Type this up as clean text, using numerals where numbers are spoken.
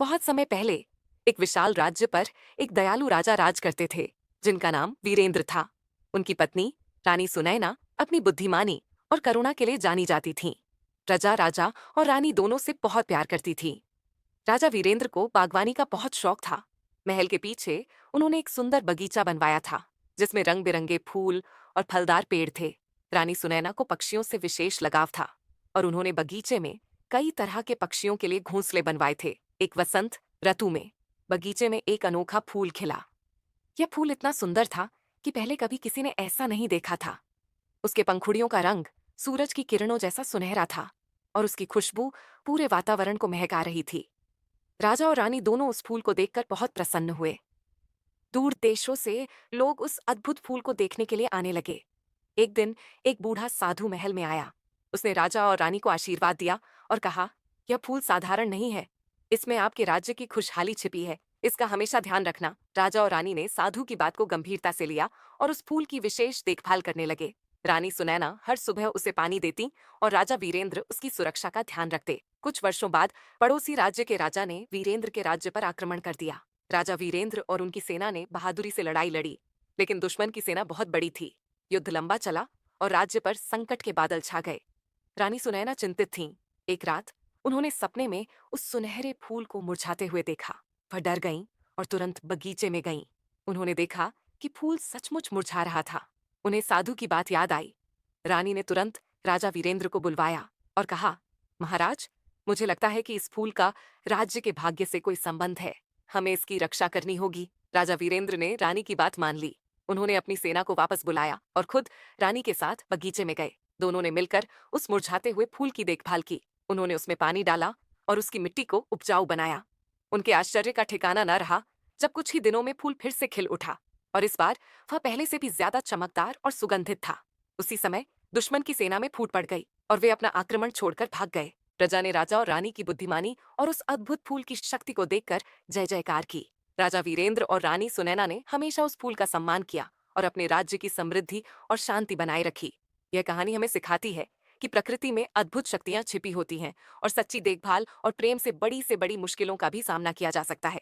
बहुत समय पहले एक विशाल राज्य पर एक दयालु राजा राज करते थे, जिनका नाम वीरेंद्र था। उनकी पत्नी रानी सुनैना अपनी बुद्धिमानी और करुणा के लिए जानी जाती थीं। प्रजा राजा और रानी दोनों से बहुत प्यार करती थी। राजा वीरेंद्र को बागवानी का बहुत शौक था। महल के पीछे उन्होंने एक सुंदर बगीचा बनवाया था, जिसमें रंग बिरंगे फूल और फलदार पेड़ थे। रानी सुनैना को पक्षियों से विशेष लगाव था और उन्होंने बगीचे में कई तरह के पक्षियों के लिए घोंसले बनवाए थे। एक वसंत ऋतु में बगीचे में एक अनोखा फूल खिला। यह फूल इतना सुंदर था कि पहले कभी किसी ने ऐसा नहीं देखा था। उसके पंखुड़ियों का रंग सूरज की किरणों जैसा सुनहरा था और उसकी खुशबू पूरे वातावरण को महका रही थी। राजा और रानी दोनों उस फूल को देखकर बहुत प्रसन्न हुए। दूर देशों से लोग उस अद्भुत फूल को देखने के लिए आने लगे। एक दिन एक बूढ़ा साधु महल में आया। उसने राजा और रानी को आशीर्वाद दिया और कहा, यह फूल साधारण नहीं है, इसमें आपके राज्य की खुशहाली छिपी है, इसका हमेशा ध्यान रखना। राजा और रानी ने साधु की बात को गंभीरता से लिया और उस फूल की विशेष देखभाल करने लगे। रानी सुनैना हर सुबह उसे पानी देती और राजा वीरेंद्र उसकी सुरक्षा का ध्यान रखते। कुछ वर्षों बाद पड़ोसी राज्य के राजा ने वीरेंद्र के राज्य पर आक्रमण कर दिया। राजा वीरेंद्र और उनकी सेना ने बहादुरी से लड़ाई लड़ी, लेकिन दुश्मन की सेना बहुत बड़ी थी। युद्ध लंबा चला और राज्य पर संकट के बादल छा गए। रानी सुनैना चिंतित थीं। एक रात उन्होंने सपने में उस सुनहरे फूल को मुरझाते हुए देखा। वह डर गईं और तुरंत बगीचे में गईं। उन्होंने देखा कि फूल सचमुच मुरझा रहा था। उन्हें साधु की बात याद आई। रानी ने तुरंत राजा वीरेंद्र को बुलवाया और कहा, महाराज, मुझे लगता है कि इस फूल का राज्य के भाग्य से कोई संबंध है। हमें इसकी रक्षा करनी होगी। राजा वीरेंद्र ने रानी की बात मान ली। उन्होंने अपनी सेना को वापस बुलाया और खुद रानी के साथ बगीचे में गए। दोनों ने मिलकर उस मुरझाते हुए फूल की देखभाल की। उन्होंने उसमें पानी डाला और उसकी मिट्टी को उपजाऊ बनाया। उनके आश्चर्य का ठिकाना न रहा जब कुछ ही दिनों में फूल फिर से खिल उठा और इस बार वह पहले से भी ज्यादा चमकदार और सुगंधित था। उसी समय दुश्मन की सेना में फूट पड़ गई और वे अपना आक्रमण छोड़कर भाग गए। प्रजा ने राजा और रानी की बुद्धिमानी और उस अद्भुत फूल की शक्ति को देखकर जय जयकार की। राजा वीरेंद्र और रानी सुनैना ने हमेशा उस फूल का सम्मान किया और अपने राज्य की समृद्धि और शांति बनाए रखी। यह कहानी हमें सिखाती है कि प्रकृति में अद्भुत शक्तियां छिपी होती हैं और सच्ची देखभाल और प्रेम से बड़ी मुश्किलों का भी सामना किया जा सकता है।